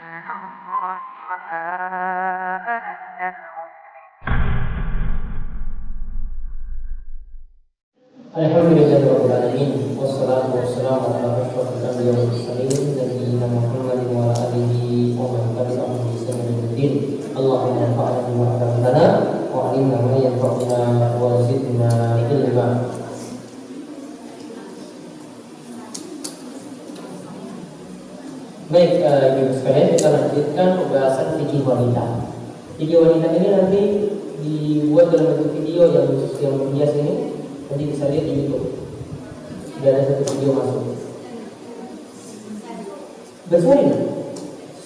Alhamdulillahirabbil alamin wassalatu wassalamu ala asyrofil anbiya'i wal mursalin nabiyyina Muhammadin wa ala alihi wa man tabi'ahum bi ihsanin ila yaumil din. Allahumma anfa'na bima 'allamtana wa 'allimna ma yanfa'una wa zidna ilma. Baik, ibu sekalian, kita lanjutkan pembahasan fikih wanita. Fikih wanita ini nanti dibuat dalam bentuk video yang biasa ini. Nanti bisa lihat di YouTube. Sudah ada satu video masuk. Berseri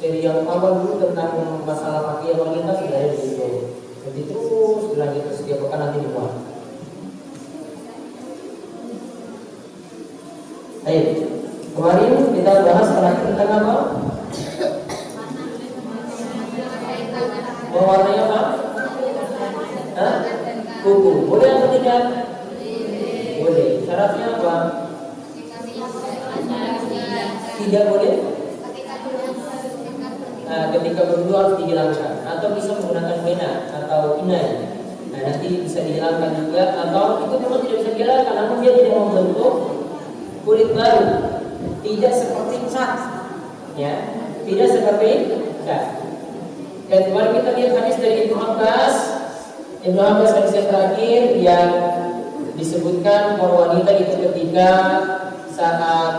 seri yang awal dulu tentang masalah pakaian wanita sudah ada di YouTube. Nanti terus berlanjut setiap pekan nanti dimuat. Ayo, kemarin kita bahas terakhir tentang apa? Mewarnai apa? Kuku. Boleh atau tidak? Boleh. Syaratnya apa? Tidak boleh. Ketika berdua harus dihilangkan, atau bisa menggunakan henna atau inai. Nanti bisa dihilangkan juga, atau itu memang tidak bisa dihilangkan, namun dia tidak membentuk kulit baru. Tidak seperti cat, ya. Tidak seperti cat. Dan kemarin kita lihat hadis dari Ibnu Abbas. Ibnu Abbas hadis yang terakhir yang disebutkan para wanita itu ketika saat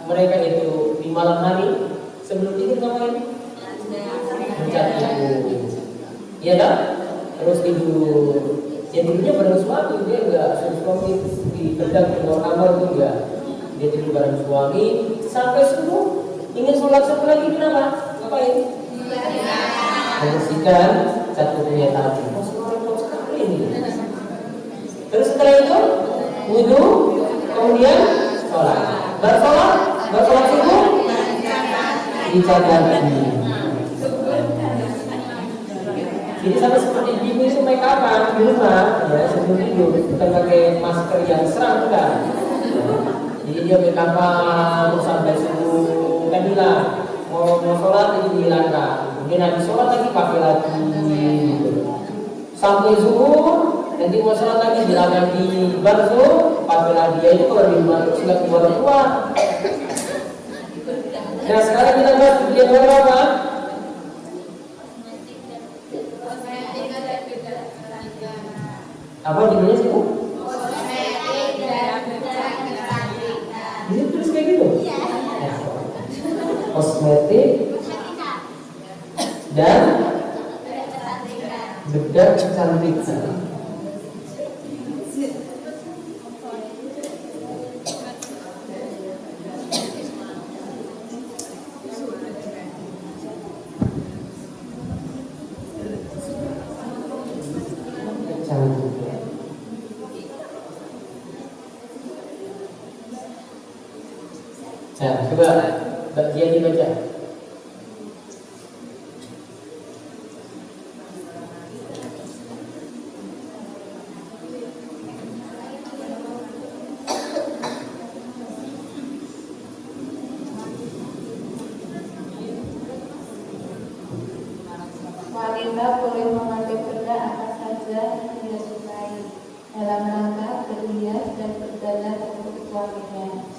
mereka itu di malam hari sebelum tidur ngapain? Mencat ibu, iya kan? Terus tidur. Ya tidurnya bareng suami, dia enggak suami di pedang di luar kamar itu enggak. Dia tidur bareng suami sampai subuh. Ingin sholat subuh lagi, kenapa? Ngapain? Membersihkan satu punya tadi. Repot sekali ini. Terus setelah itu wudu, kemudian sholat. Bersolat subuh dijaga lagi. Jadi sama seperti ibu itu make up di rumah, ya sebelum tidur, bukan pakai masker yang serang enggak. Jadi dia make up sampai subuh kan hilang. Mau sholat lagi dihilangkan. Kemudian habis sholat lagi pakai lagi. Gitu. Sampai zuhur. Nanti mau sholat lagi bilangan di barzo, pakai dia itu kalau di rumah itu sudah keluar. Nah sekarang kita bahas dia berapa? Apa judulnya sih? Ini tulis kayak gitu? Kosmetik dan bedak kecantikan. Nah, coba bagian dibaca. Wanita boleh memakai bedak apa saja yang dia sukai dalam rangka berhias dan berdandan untuk suaminya.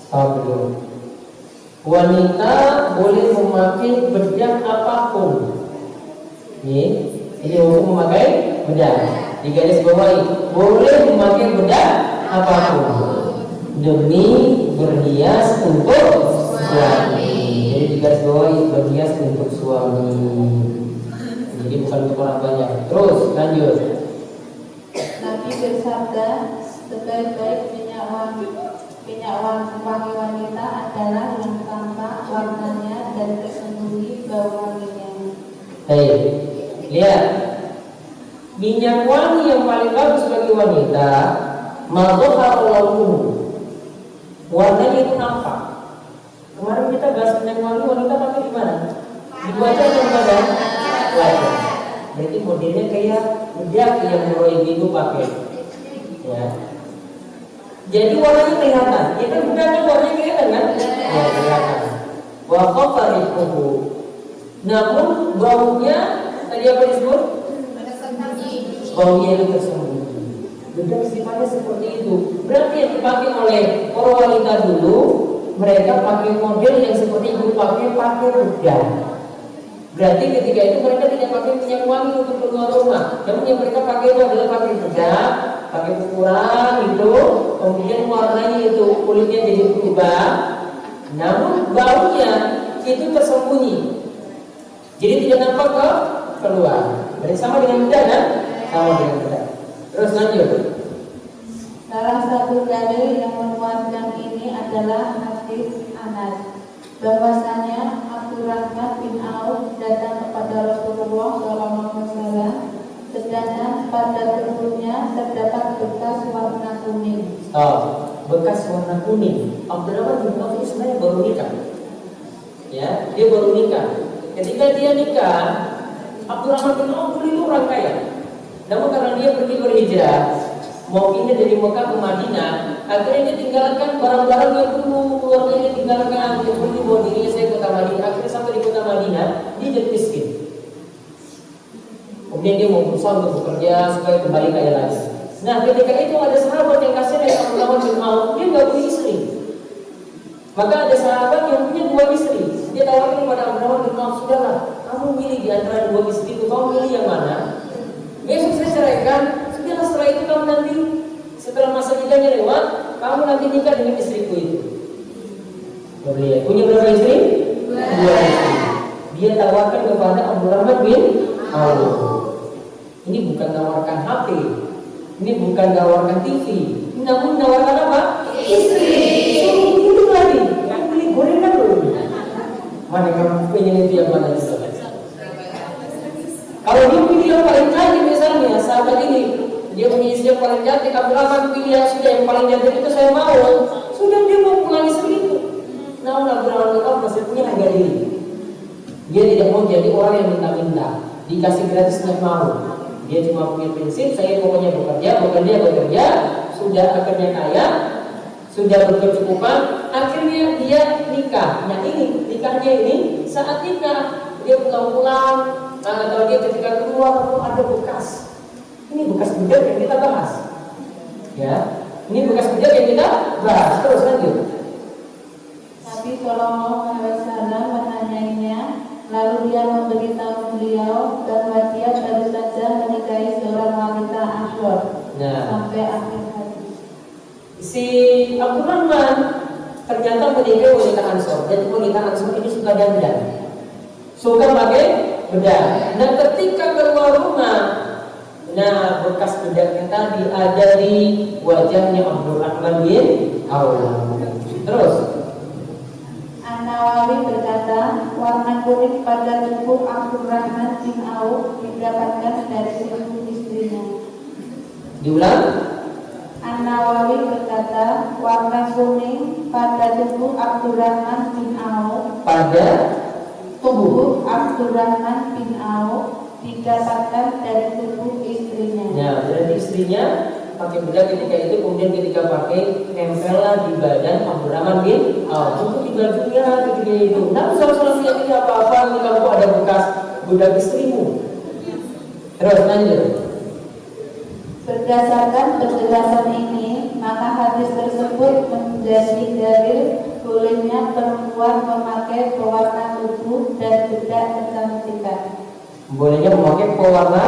Wanita boleh memakai bedak apapun. Ini untuk memakai bedak. Di garis bawahi, boleh memakai bedak apapun demi berhias untuk suami. Jadi di garis bawahi berhias untuk suami. Jadi bukan untuk orang banyak. Terus lanjut. Nabi bersabda, sebaik-baik minyak wangi wanita adalah yang tampak warnanya dan tersembunyi bau wanginya. Hei, lihat. Minyak wangi yang paling bagus bagi wanita, madhhar launuhu. Warnanya itu nampak. Kemarin kita bahas minyak wangi wanita pakai di mana? Di wajah atau badan? Wajah. Berarti modelnya kayak bedak yang Roy itu pakai. Ya. Jadi warnanya kelihatan. Ya kan bedaknya warnanya kelihatan kan? Ya kelihatan. Wa qafariquhu namun baunya tadi apa disebut? Baunya itu tersembunyi. Bedak sifatnya seperti itu. Berarti yang dipakai oleh para wanita dulu, mereka pakai model yang seperti ibu pakai bedak. Berarti ketika itu mereka tidak pakai minyak wangi untuk keluar rumah. Namun yang mereka pakai itu adalah pakai bedak, pakai ukuran itu, kemudian warnanya itu kulitnya jadi berubah. Namun baunya itu tersembunyi. Jadi tidak nampak keluar. Berarti sama dengan bedak kan? Sama dengan bedak. Terus lanjut. Salah satu dalil yang menguatkan ini adalah hadis Anas, bahwasanya Abdurrahman bin Auf datang kepada Rasulullah SAW, sedangkan pada tubuhnya terdapat bekas warna kuning. Bekas warna kuning. Abdurrahman bin Auf itu sebenarnya baru nikah. Ya, dia baru nikah. Ketika dia nikah, Abdurrahman bin Auf itu orang kaya. Namun karena dia pergi berhijrah, mau pindah dari Mekah ke Madinah, akhirnya dia tinggalkan barang-barang yang dulu keluarganya dia tinggalkan. Dia pergi bawa dirinya saya ke kota Madinah. Akhirnya sampai di kota Madinah, dia jadi miskin. Kemudian dia mau berusaha untuk bekerja supaya kembali kaya lagi. Nah, ketika itu ada sahabat yang kasih dari Abdurrahman bin Auf, dia nggak punya istri. Maka ada sahabat yang punya 2 istri. Dia tawarkan kepada Abdurrahman bin Auf, sudahlah, kamu milih di antara 2 istri itu, kamu milih yang mana? Besok saya ceraikan. Sudahlah, setelah itu kamu nanti setelah masa idahnya lewat, kamu nanti nikah dengan istriku itu. Boleh. Punya berapa istri? 2 istri. Dia tawarkan kepada Abdurrahman bin Auf. Ini bukan tawarkan HP, ini bukan tawarkan TV, namun tawarkan apa? Istri. Itu lagi. Kamu beli gorengan dulu. Mana kamu pengen itu yang mana itu? Kalau dia pilih yang paling cantik misalnya, sahabat ini dia punya istri yang paling cantik, Abdurrahman pilih yang sudah yang paling cantik itu saya mau. Sudah dia mau pulang istri itu. Namun Abdurrahman bin Auf masih punya harga diri. Dia tidak mau jadi orang yang minta-minta, dikasih gratis nggak mau. Dia cuma punya prinsip, saya pokoknya bekerja, sudah akhirnya kaya, sudah berkecukupan, akhirnya dia nikah. Nah ini nikahnya ini saat nikah dia pulang-pulang, atau dia ketika keluar ada bekas. Ini bekas bedak yang kita bahas. Ya, ini bekas bedak yang kita bahas. Terus lanjut. Nabi Shallallahu Alaihi Wasallam menanyainya, lalu dia memberitahu beliau bahwa dia baru saja menikahi seorang wanita Ansor. Sampai akhir hadis. Si Abdurrahman ternyata menikahi wanita Ansor, dan wanita Ansor ini suka dandan, suka pakai bedak. Nah ketika keluar rumah, nah bekas bedaknya tadi ada di wajahnya Abdurrahman bin Auf. Terus An-Nawawi berkata, warna kuning pada tubuh Abdurrahman bin Auf didapatkan dari tubuh istrinya. Diulang. An-Nawawi berkata, warna kuning pada tubuh Abdurrahman bin Auf Pada tubuh Abdurrahman bin Auf didapatkan dari tubuh istrinya. Ya, berarti istrinya pakai bedak ketika itu, kemudian ketika pakai nempellah di badan Abdurrahman bin Auf, untuk di bajunya ketika itu. Nah, salah lihat ini apa-apa, ini kamu ada bekas bedak istrimu. Terus lanjut. Berdasarkan penjelasan ini, maka hadis tersebut menjadi dalil bolehnya perempuan memakai pewarna tubuh dan bedak kecantikan. Bolehnya memakai pewarna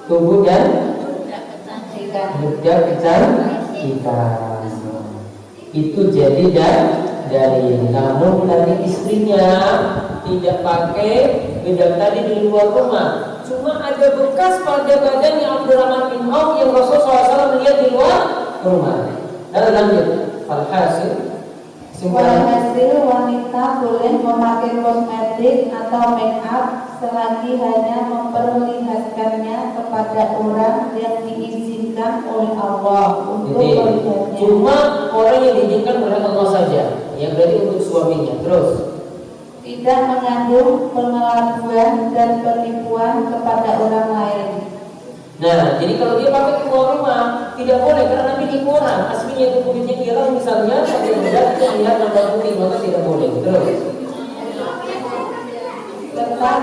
tubuh dan bedak kecantikan. Itu jadi dari. Namun tadi istrinya tidak pakai bedak tadi di luar rumah. Cuma ada bekas pada badannya Abdurrahman bin Auf yang Rasulullah SAW melihat di luar rumah. Lalu lanjut. Walhasil wanita boleh memakai kosmetik atau make up selagi hanya memperlihatkannya kepada orang yang diizinkan oleh Allah untuk melihatnya. Cuma orang yang diizinkan oleh Allah saja, yang berarti untuk suaminya. Terus tidak mengandung pengelabuan dan penipuan kepada orang lain. Nah, jadi kalau dia pakai keluar rumah tidak boleh, karena nanti nipu orang. Aslinya itu kulitnya hilang misalnya, pakai bedak kita lihat gambar putih, maka tidak boleh. Terus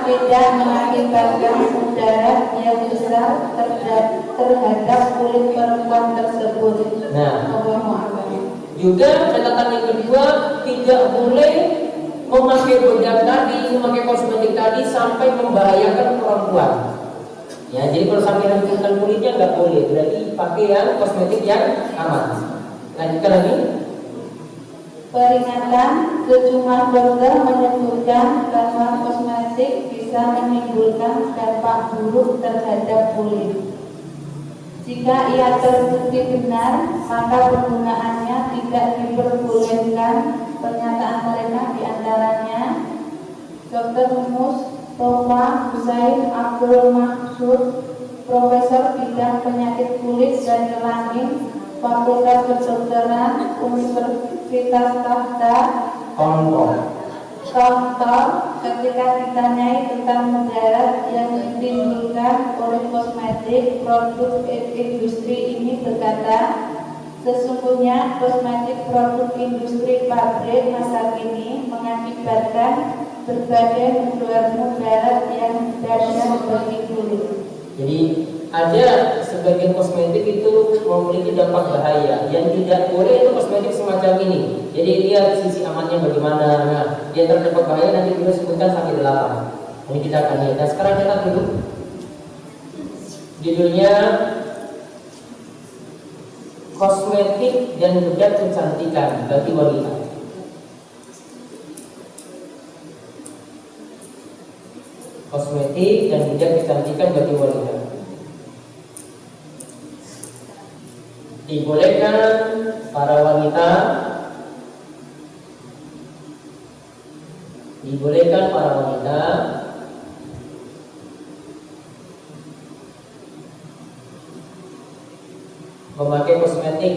tidak mengakibatkan mudarat yang besar terhadap kulit perempuan tersebut. Nah, Allahu Akbar. juga catatan yang kedua, tidak boleh memakai bedak tadi, memakai kosmetik tadi sampai membahayakan perempuan. Ya, jadi kalau sampai hancurkan kulitnya nggak boleh. Berarti pakai yang kosmetik yang aman. Lanjutkan lagi. Peringatan, sejumlah dokter menyebutkan bahwa kosmetik bisa menimbulkan dampak buruk terhadap kulit. Jika ia terbukti benar, maka penggunaannya tidak diperbolehkan. Pernyataan mereka diantaranya Dr. Mustafa Husain Abdul Maksud, Profesor Bidang Penyakit Kulit dan Kelamin, Fakultas Kedokteran Universitas Contoh, ketika ditanyai tentang mudarat yang ditimbulkan oleh kosmetik produk industri ini berkata, sesungguhnya kosmetik produk industri pabrik masa kini mengakibatkan berbagai mudarat yang dahsyat bagi kulit. Jadi ada sebagian kosmetik itu memiliki dampak bahaya. Yang tidak boleh itu kosmetik semacam ini. Jadi lihat sisi amannya bagaimana. Nah, dia terdampak bahaya nanti kita sebutkan sampai 8. Ini kita akan lihat. Nah, sekarang kita dulu. Judulnya kosmetik dan bedak kecantikan bagi wanita. Kosmetik dan bedak kecantikan bagi wanita. Dibolehkan para wanita memakai kosmetik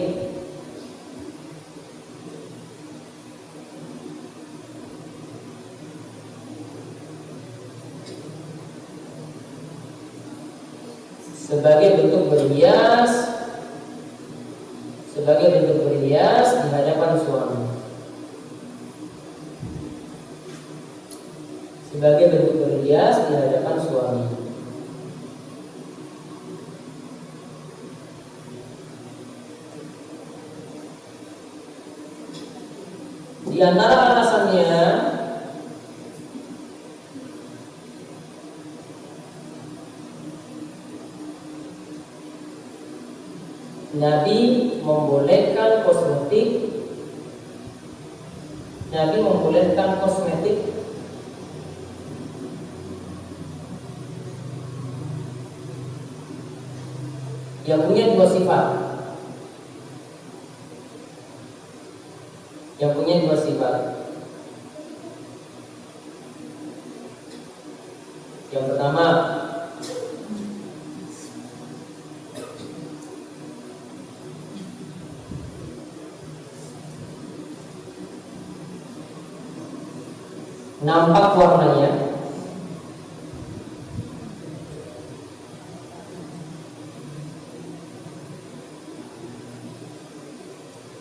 sebagai bentuk berhias di hadapan suami. Sebagai bentuk berhias di hadapan suami. Di antara alasannya Nabi membolehkan kosmetik yang punya dua sifat. Yang pertama, nampak warnanya.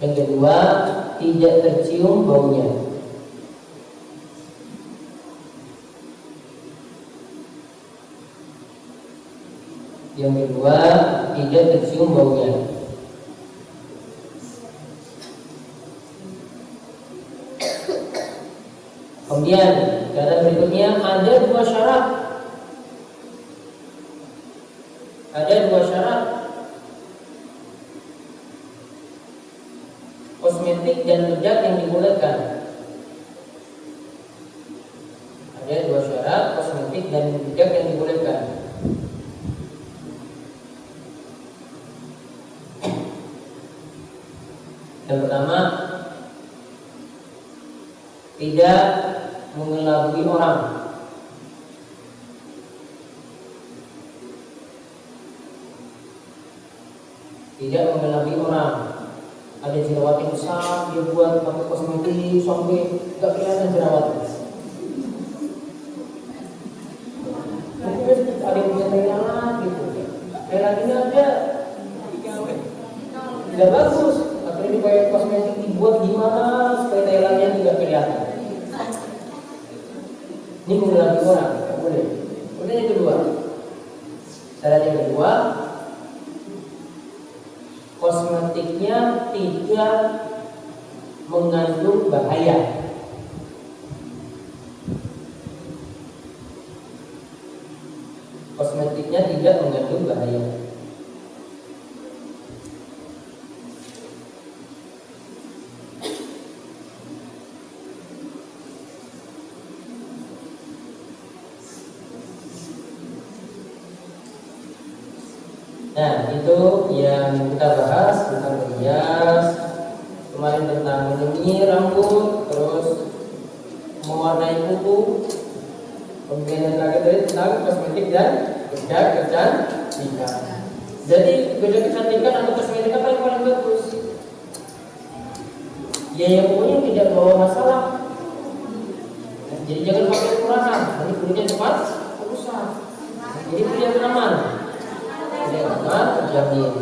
Yang kedua, tidak tercium baunya. Kemudian kata berikutnya ada dua syarat. Kosmetik dan bedak yang dibolehkan. Ada dua syarat kosmetik dan bedak yang dibolehkan. Yang pertama, tidak mengelabui orang. Ada jerawat yang besar, dia buat pakai kosmetik sampai nggak kelihatan jerawatnya. Ada yang punya Thailand gitu. Thailand ini ada tidak bagus. Akhirnya dipakai kosmetik dibuat gimana supaya Thailandnya tidak kelihatan. Ini mengelabui orang. boleh. Kemudian yang kedua, syarat yang kedua, kosmetiknya tidak mengandung bahaya. Kosmetiknya tidak mengandung bahaya. Nah, itu yang kita bahas tentang merias. Kemarin tentang menyemir rambut, terus mewarnai kuku. Kemudian yang terakhir tadi tentang kosmetik dan bedak kecantikan. Jadi bedak kecantikan atau kosmetik apa yang paling bagus? Ya yang pokoknya tidak bawa masalah. Jadi jangan pakai kekerasan, nanti kulitnya cepat rusak. Jadi itu yang aman. Yang aman terjamin.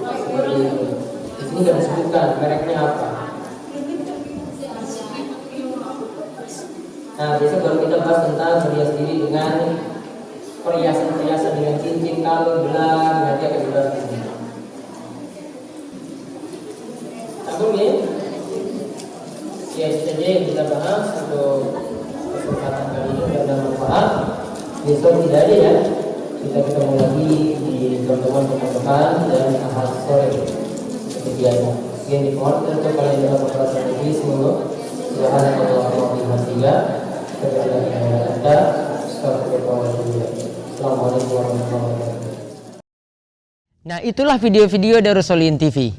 Seperti itu. Di sini nggak disebutkan mereknya apa. Nah, besok baru kita bahas tentang merias diri dengan perhiasan-perhiasan dengan cincin, kalung, gelang, nanti akan dibahas di sini. Sambung ya? Ya, itu saja yang kita bahas untuk kesempatan kali ini. Mudah-mudahan bermanfaat. Besok tidak ada ya. Kita ketemu lagi di pertemuan-pertemuan dan ahad sore seperti biasa. Sekian di pohon untuk kalian dalam perasaan ini semoga Subhanallah wa bihamdihi. Assalamualaikum warahmatullahi wabarakatuh. Nah, itulah video-video Darussolihin TV.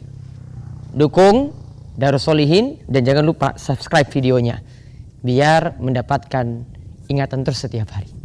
Dukung Darussolihin dan jangan lupa subscribe videonya biar mendapatkan ingatan terus setiap hari.